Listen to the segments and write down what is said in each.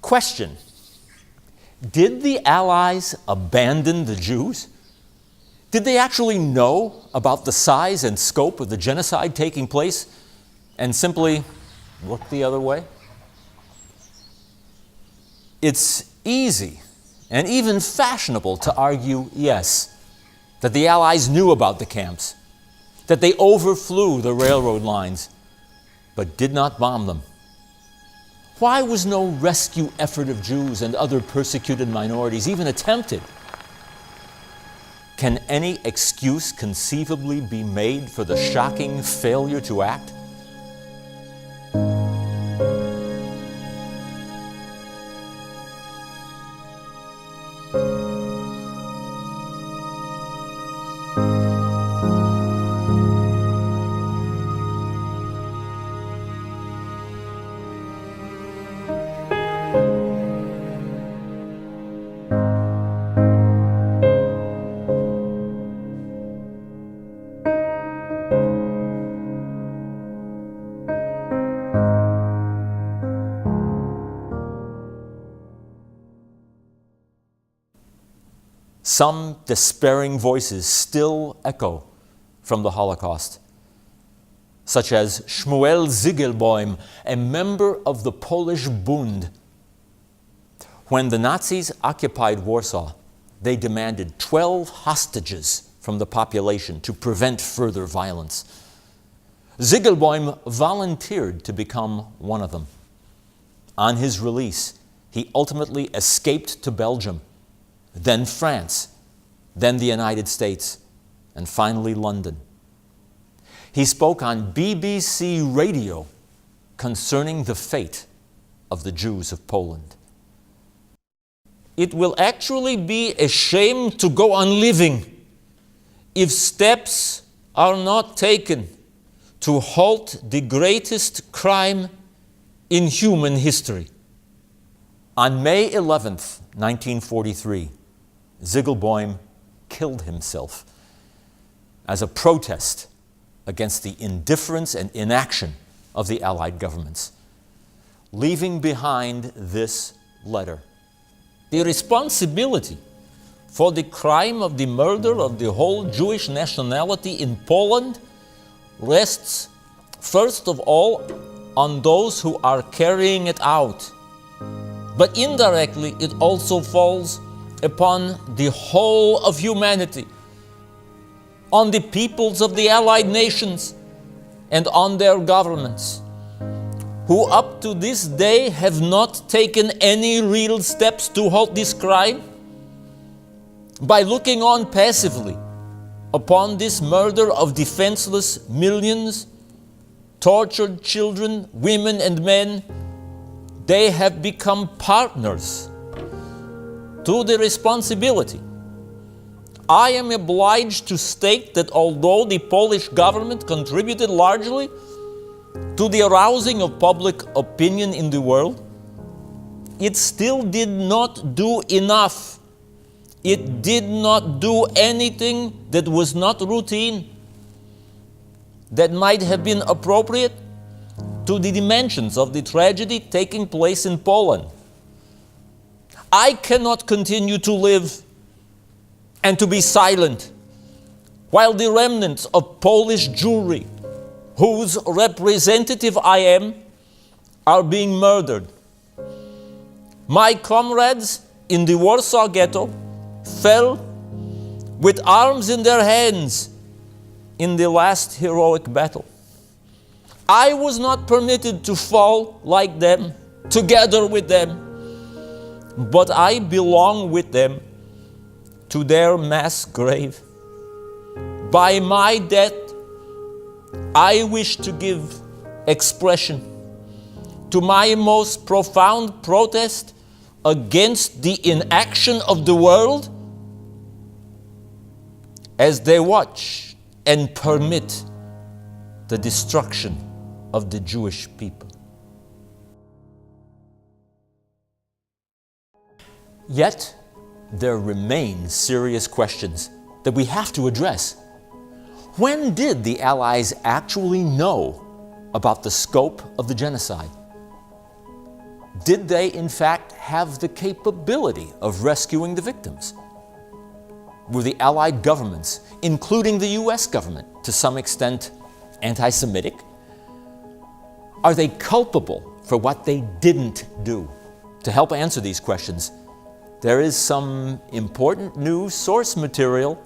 Question: did the Allies abandon the Jews? Did they actually know about the size and scope of the genocide taking place and simply look the other way? It's easy and even fashionable to argue, yes, that the Allies knew about the camps, that they overflew the railroad lines, but did not bomb them. Why was no rescue effort of Jews and other persecuted minorities even attempted? Can any excuse conceivably be made for the shocking failure to act? Some despairing voices still echo from the Holocaust, such as Shmuel Ziegelboim, a member of the Polish Bund. When the Nazis occupied Warsaw, they demanded 12 hostages from the population to prevent further violence. Ziegelboim volunteered to become one of them. On his release, he ultimately escaped to Belgium, then France, then the United States, and finally London. He spoke on BBC radio concerning the fate of the Jews of Poland. It will actually be a shame to go on living if steps are not taken to halt the greatest crime in human history. On May 11th, 1943, Ziegelboim killed himself as a protest against the indifference and inaction of the Allied governments, leaving behind this letter. The responsibility for the crime of the murder of the whole Jewish nationality in Poland rests, first of all, on those who are carrying it out. But indirectly, it also falls upon the whole of humanity, on the peoples of the Allied nations, and on their governments, who up to this day have not taken any real steps to halt this crime. By looking on passively upon this murder of defenseless millions, tortured children, women and men, they have become partners to the responsibility. I am obliged to state that although the Polish government contributed largely to the arousing of public opinion in the world, it still did not do enough. It did not do anything that was not routine, that might have been appropriate to the dimensions of the tragedy taking place in Poland. I cannot continue to live and to be silent while the remnants of Polish Jewry, whose representative I am, are being murdered. My comrades in the Warsaw Ghetto fell with arms in their hands in the last heroic battle. I was not permitted to fall like them, together with them, but I belong with them to their mass grave. By my death, I wish to give expression to my most profound protest against the inaction of the world as they watch and permit the destruction of the Jewish people. Yet, there remain serious questions that we have to address. When did the Allies actually know about the scope of the genocide? Did they, in fact, have the capability of rescuing the victims? Were the Allied governments, including the US government, to some extent anti-Semitic? Are they culpable for what they didn't do? To help answer these questions, there is some important new source material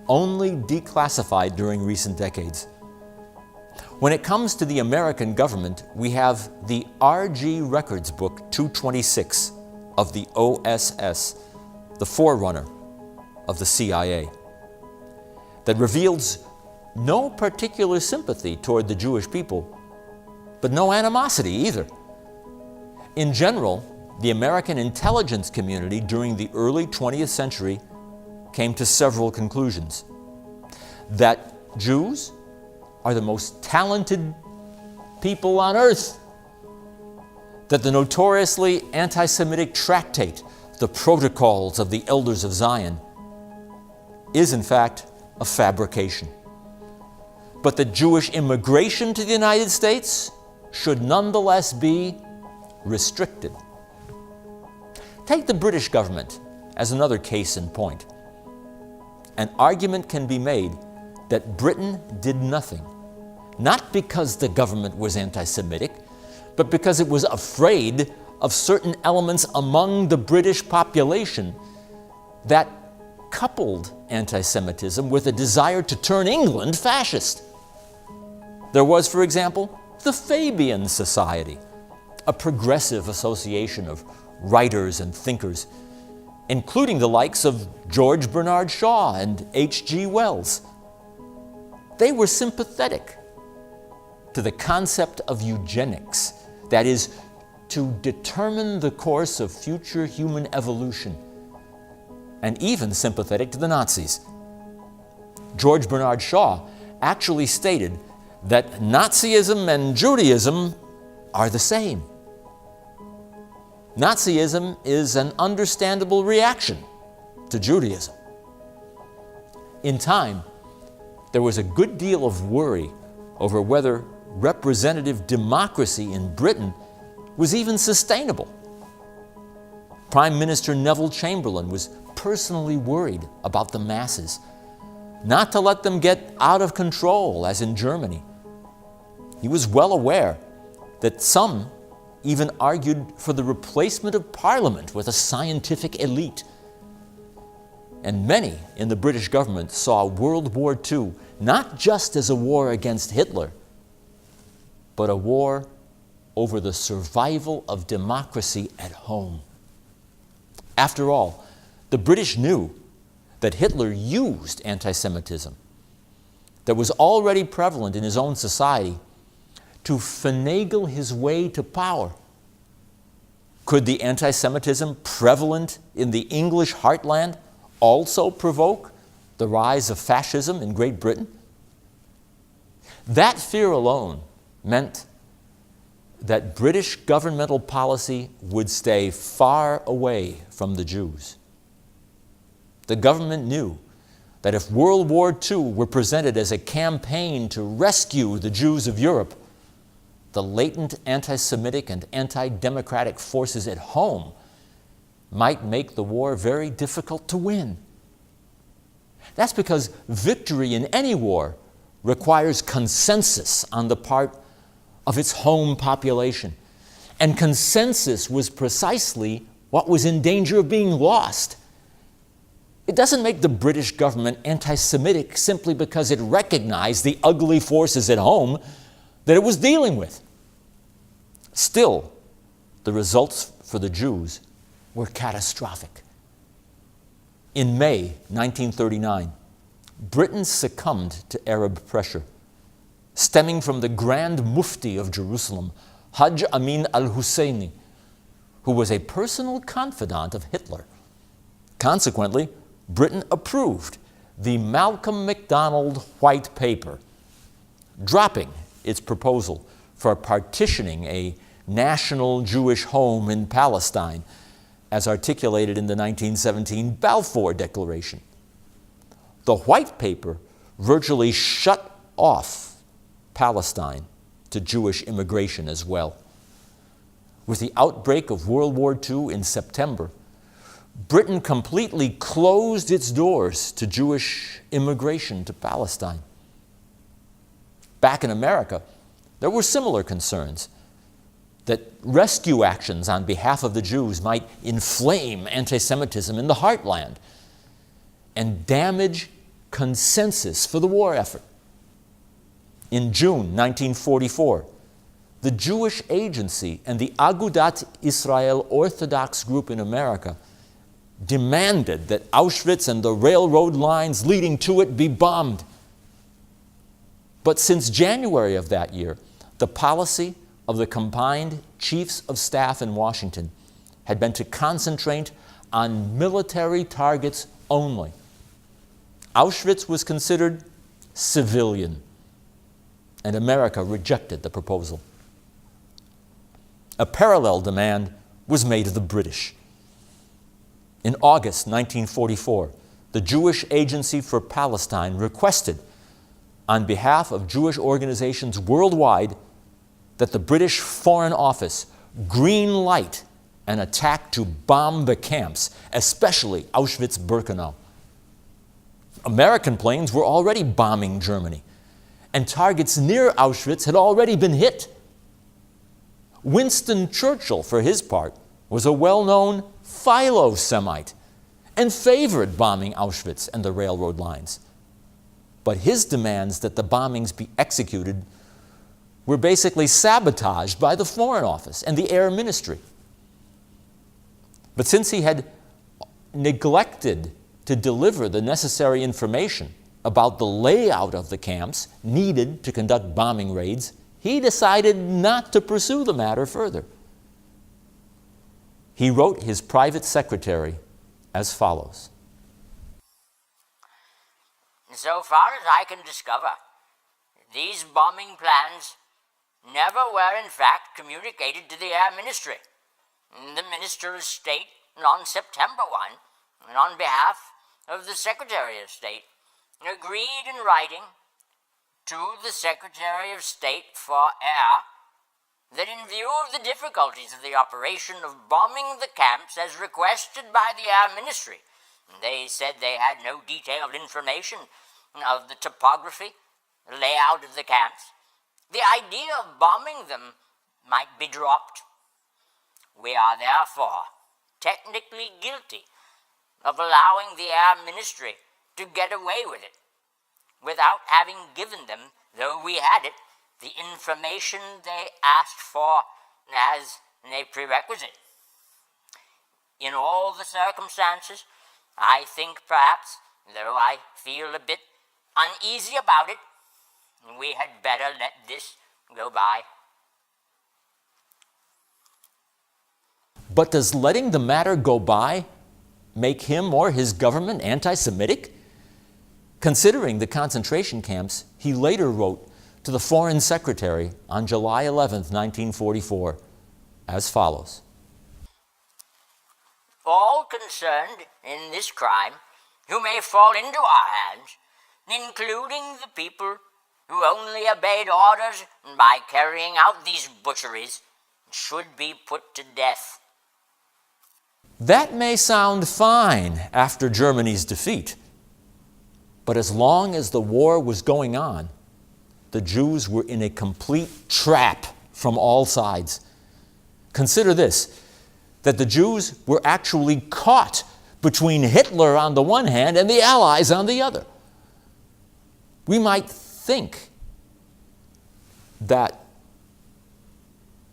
only declassified during recent decades. When it comes to the American government, we have the R.G. Records Book 226 of the OSS, the forerunner of the CIA, that reveals no particular sympathy toward the Jewish people, but no animosity either. In general, the American intelligence community during the early 20th century came to several conclusions. That Jews are the most talented people on earth. That the notoriously anti-Semitic tractate, the Protocols of the Elders of Zion, is in fact a fabrication. But that Jewish immigration to the United States should nonetheless be restricted. Take the British government as another case in point. An argument can be made that Britain did nothing, not because the government was anti-Semitic, but because it was afraid of certain elements among the British population that coupled anti-Semitism with a desire to turn England fascist. There was, for example, the Fabian Society, a progressive association of writers and thinkers, including the likes of George Bernard Shaw and H.G. Wells. They were sympathetic to the concept of eugenics, that is, to determine the course of future human evolution, and even sympathetic to the Nazis. George Bernard Shaw actually stated that Nazism and Judaism are the same. Nazism is an understandable reaction to Judaism. In time, there was a good deal of worry over whether representative democracy in Britain was even sustainable. Prime Minister Neville Chamberlain was personally worried about the masses, not to let them get out of control as in Germany. He was well aware that some even argued for the replacement of Parliament with a scientific elite. And many in the British government saw World War II not just as a war against Hitler, but a war over the survival of democracy at home. After all, the British knew that Hitler used anti-Semitism that was already prevalent in his own society to finagle his way to power. Could the anti-Semitism prevalent in the English heartland also provoke the rise of fascism in Great Britain? That fear alone meant that British governmental policy would stay far away from the Jews. The government knew that if World War II were presented as a campaign to rescue the Jews of Europe, the latent anti-Semitic and anti-democratic forces at home might make the war very difficult to win. That's because victory in any war requires consensus on the part of its home population. And consensus was precisely what was in danger of being lost. It doesn't make the British government anti-Semitic simply because it recognized the ugly forces at home that it was dealing with. Still, the results for the Jews were catastrophic. In May 1939, Britain succumbed to Arab pressure, stemming from the Grand Mufti of Jerusalem, Hajj Amin al-Husseini, who was a personal confidant of Hitler. Consequently, Britain approved the Malcolm MacDonald White Paper, dropping its proposal for partitioning a national Jewish home in Palestine, as articulated in the 1917 Balfour Declaration. The White Paper virtually shut off Palestine to Jewish immigration as well. with the outbreak of World War II in September, Britain completely closed its doors to Jewish immigration to Palestine. Back in America, there were similar concerns that rescue actions on behalf of the Jews might inflame anti-Semitism in the heartland and damage consensus for the war effort. In June 1944, the Jewish Agency and the Agudat Israel Orthodox group in America demanded that Auschwitz and the railroad lines leading to it be bombed. But since January of that year, the policy of the combined chiefs of staff in Washington had been to concentrate on military targets only. Auschwitz was considered civilian, and America rejected the proposal. A parallel demand was made of the British. In August 1944, the Jewish Agency for Palestine requested, on behalf of Jewish organizations worldwide, that the British Foreign Office green light an attack to bomb the camps, especially Auschwitz-Birkenau. American planes were already bombing Germany, and targets near Auschwitz had already been hit. Winston Churchill, for his part, was a well-known Philo-Semite and favored bombing Auschwitz and the railroad lines. But his demands that the bombings be executed were basically sabotaged by the Foreign Office and the Air Ministry. But since he had neglected to deliver the necessary information about the layout of the camps needed to conduct bombing raids, he decided not to pursue the matter further. He wrote his private secretary as follows. So far as I can discover, these bombing plans never were in fact communicated to the Air Ministry. The Minister of State on September 1, and on behalf of the Secretary of State, agreed in writing to the Secretary of State for Air that in view of the difficulties of the operation of bombing the camps as requested by the Air Ministry, they said they had no detailed information of the topography, the layout of the camps, the idea of bombing them might be dropped. We are therefore technically guilty of allowing the Air Ministry to get away with it without having given them, though we had it, the information they asked for as a prerequisite. In all the circumstances, I think perhaps, though I feel a bit uneasy about it, we had better let this go by. But does letting the matter go by make him or his government anti-Semitic? Considering the concentration camps, he later wrote to the Foreign Secretary on July 11, 1944, as follows. All concerned in this crime who may fall into our hands, including the people who only obeyed orders by carrying out these butcheries, should be put to death. That may sound fine after Germany's defeat, but as long as the war was going on, the Jews were in a complete trap from all sides. Consider this, that the Jews were actually caught between Hitler on the one hand and the Allies on the other. We might think that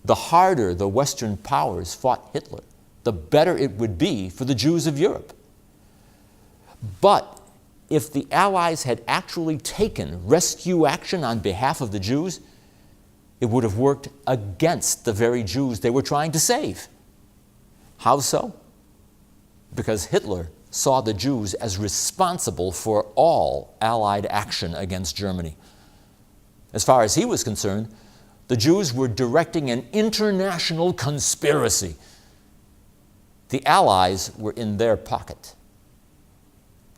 the harder the Western powers fought Hitler, the better it would be for the Jews of Europe. But if the Allies had actually taken rescue action on behalf of the Jews, it would have worked against the very Jews they were trying to save. How so? Because Hitler saw the Jews as responsible for all Allied action against Germany. As far as he was concerned, the Jews were directing an international conspiracy. The Allies were in their pocket.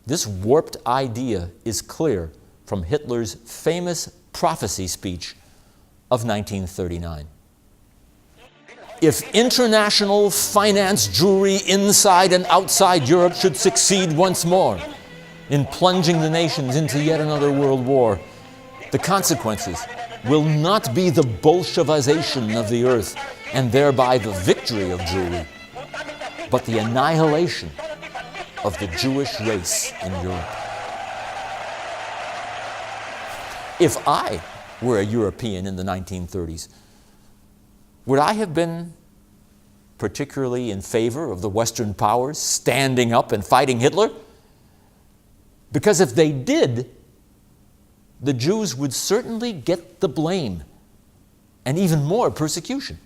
This warped idea is clear from Hitler's famous prophecy speech of 1939. If international finance Jewry inside and outside Europe should succeed once more in plunging the nations into yet another world war, the consequences will not be the Bolshevization of the earth and thereby the victory of Jewry, but the annihilation of the Jewish race in Europe. If I were a European in the 1930s, would I have been particularly in favor of the Western powers standing up and fighting Hitler? Because if they did, the Jews would certainly get the blame and even more persecution.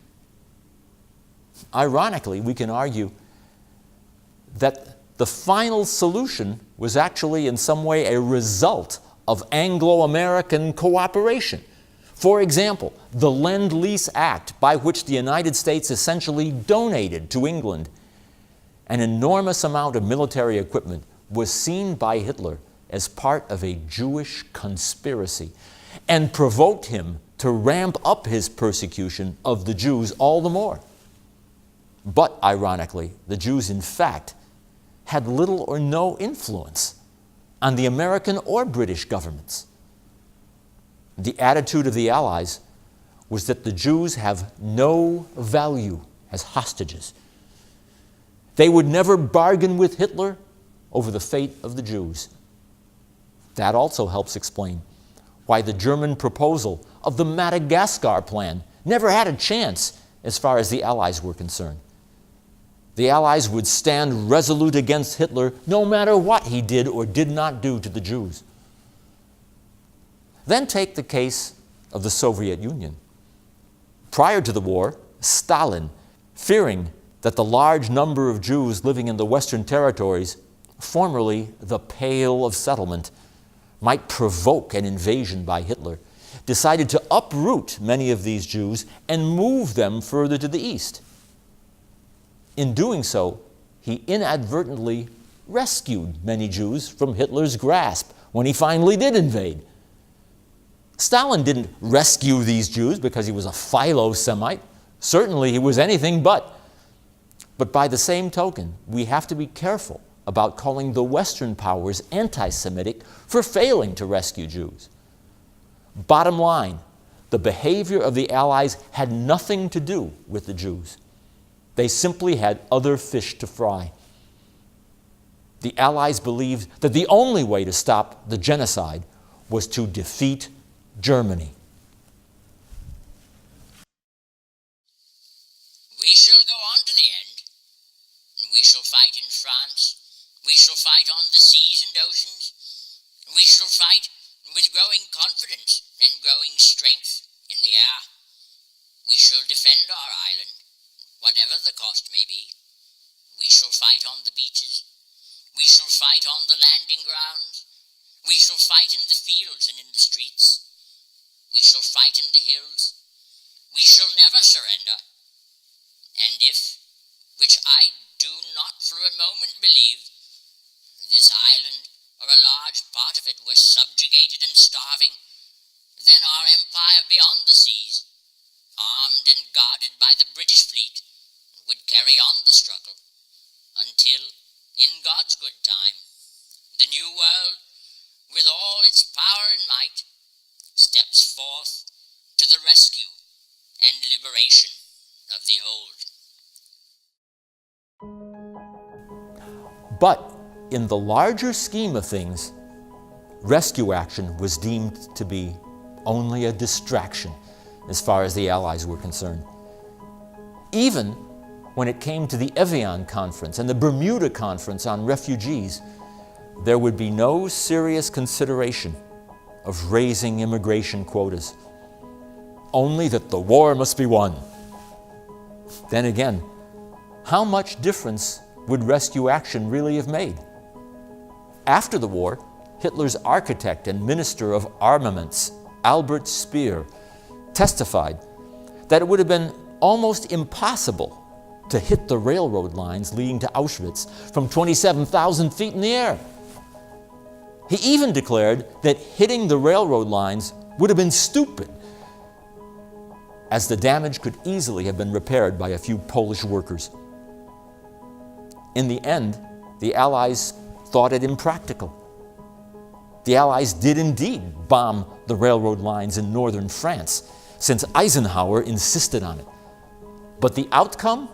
Ironically, we can argue that the final solution was actually in some way a result of Anglo-American cooperation. For example, the Lend-Lease Act, by which the United States essentially donated to England an enormous amount of military equipment, was seen by Hitler as part of a Jewish conspiracy and provoked him to ramp up his persecution of the Jews all the more. But ironically, the Jews in fact had little or no influence on the American or British governments. The attitude of the Allies was that the Jews have no value as hostages. They would never bargain with Hitler over the fate of the Jews. That also helps explain why the German proposal of the Madagascar Plan never had a chance as far as the Allies were concerned. The Allies would stand resolute against Hitler no matter what he did or did not do to the Jews. Then take the case of the Soviet Union. Prior to the war, Stalin, fearing that the large number of Jews living in the Western territories, formerly the Pale of Settlement, might provoke an invasion by Hitler, decided to uproot many of these Jews and move them further to the east. In doing so, he inadvertently rescued many Jews from Hitler's grasp when he finally did invade. Stalin didn't rescue these Jews because he was a Philo-Semite. Certainly he was anything but. But by the same token, we have to be careful about calling the Western powers anti-Semitic for failing to rescue Jews. Bottom line, the behavior of the Allies had nothing to do with the Jews. They simply had other fish to fry. The Allies believed that the only way to stop the genocide was to defeat Germany. We shall go on to the end. We shall fight in France. We shall fight on the seas and oceans. We shall fight with growing confidence and growing strength in the air. We shall defend our island, whatever the cost may be. We shall fight on the beaches. We shall fight on the landing grounds. We shall fight in the fields and in the streets. We shall fight in the hills. We shall never surrender. And if, which I do not for a moment believe, this island or a large part of it were subjugated and starving, then our empire beyond the seas, armed and guarded by the British fleet, would carry on the struggle until, in God's good time, the new world, with all its power and might, steps forth to the rescue and liberation of the old. But in the larger scheme of things, rescue action was deemed to be only a distraction as far as the Allies were concerned. Even when it came to the Evian Conference and the Bermuda Conference on refugees, there would be no serious consideration of raising immigration quotas, only that the war must be won. Then again, how much difference would rescue action really have made? After the war, Hitler's architect and minister of armaments, Albert Speer, testified that it would have been almost impossible to hit the railroad lines leading to Auschwitz from 27,000 feet in the air. He even declared that hitting the railroad lines would have been stupid. as the damage could easily have been repaired by a few Polish workers. In the end, the Allies thought it impractical. The Allies did indeed bomb the railroad lines in northern France, since Eisenhower insisted on it. But the outcome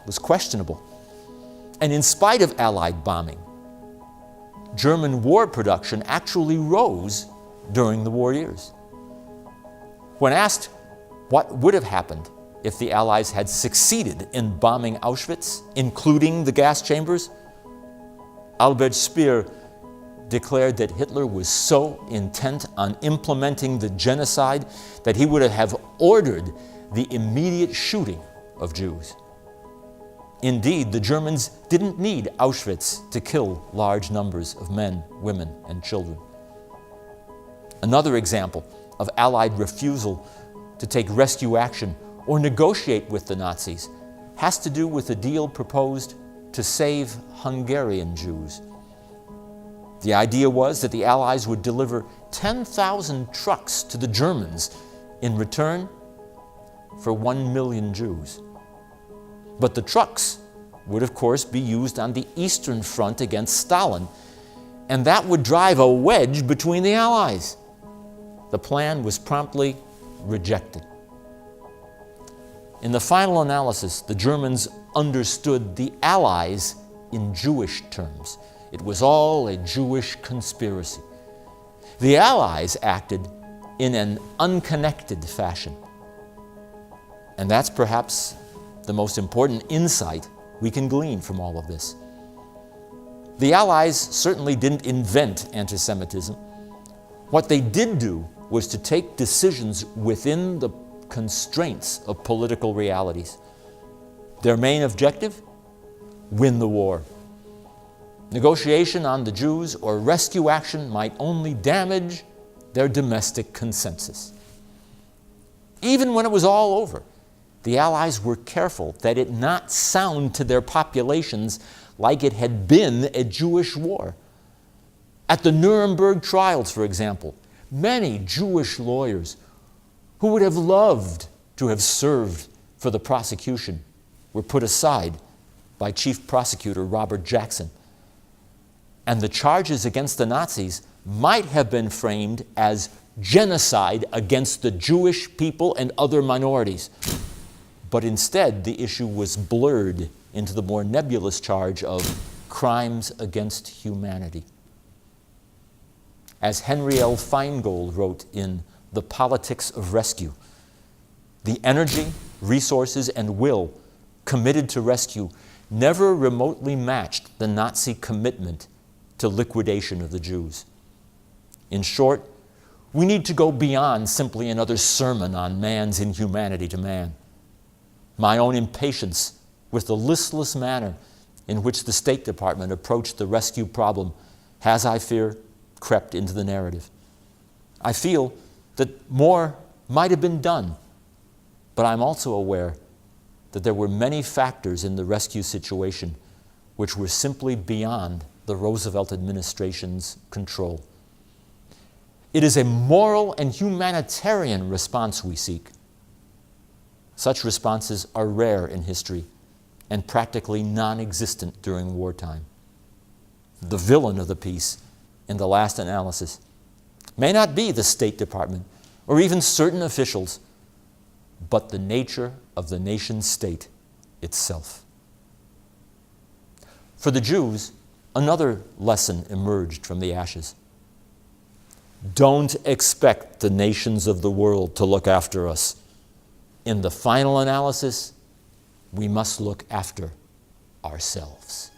was questionable. And in spite of Allied bombing, German war production actually rose during the war years. When asked what would have happened if the Allies had succeeded in bombing Auschwitz, including the gas chambers, Albert Speer declared that Hitler was so intent on implementing the genocide that he would have ordered the immediate shooting of Jews. Indeed, the Germans didn't need Auschwitz to kill large numbers of men, women, and children. Another example of Allied refusal to take rescue action or negotiate with the Nazis has to do with a deal proposed to save Hungarian Jews. The idea was that the Allies would deliver 10,000 trucks to the Germans in return for 1 million Jews. But the trucks would, of course, be used on the Eastern Front against Stalin, and that would drive a wedge between the Allies. The plan was promptly rejected. In the final analysis, the Germans understood the Allies in Jewish terms. It was all a Jewish conspiracy. The Allies acted in an unconnected fashion. And that's perhaps the most important insight we can glean from all of this. The Allies certainly didn't invent anti-Semitism. What they did do was to take decisions within the constraints of political realities. Their main objective? Win the war. Negotiation on the Jews or rescue action might only damage their domestic consensus. Even when it was all over, the Allies were careful that it not sound to their populations like it had been a Jewish war. At the Nuremberg trials, for example, many Jewish lawyers who would have loved to have served for the prosecution were put aside by Chief Prosecutor Robert Jackson. And the charges against the Nazis might have been framed as genocide against the Jewish people and other minorities. But instead, the issue was blurred into the more nebulous charge of crimes against humanity. As Henry L. Feingold wrote in The Politics of Rescue, the energy, resources, and will committed to rescue never remotely matched the Nazi commitment to liquidation of the Jews. In short, we need to go beyond simply another sermon on man's inhumanity to man. My own impatience with the listless manner in which the State Department approached the rescue problem has, I fear, crept into the narrative. I feel that more might have been done, but I'm also aware that there were many factors in the rescue situation which were simply beyond the Roosevelt administration's control. It is a moral and humanitarian response we seek. Such responses are rare in history and practically non-existent during wartime. The villain of the piece, in the last analysis, may not be the State Department or even certain officials, but the nature of the nation state itself. For the Jews, another lesson emerged from the ashes. Don't expect the nations of the world to look after us. In the final analysis, we must look after ourselves.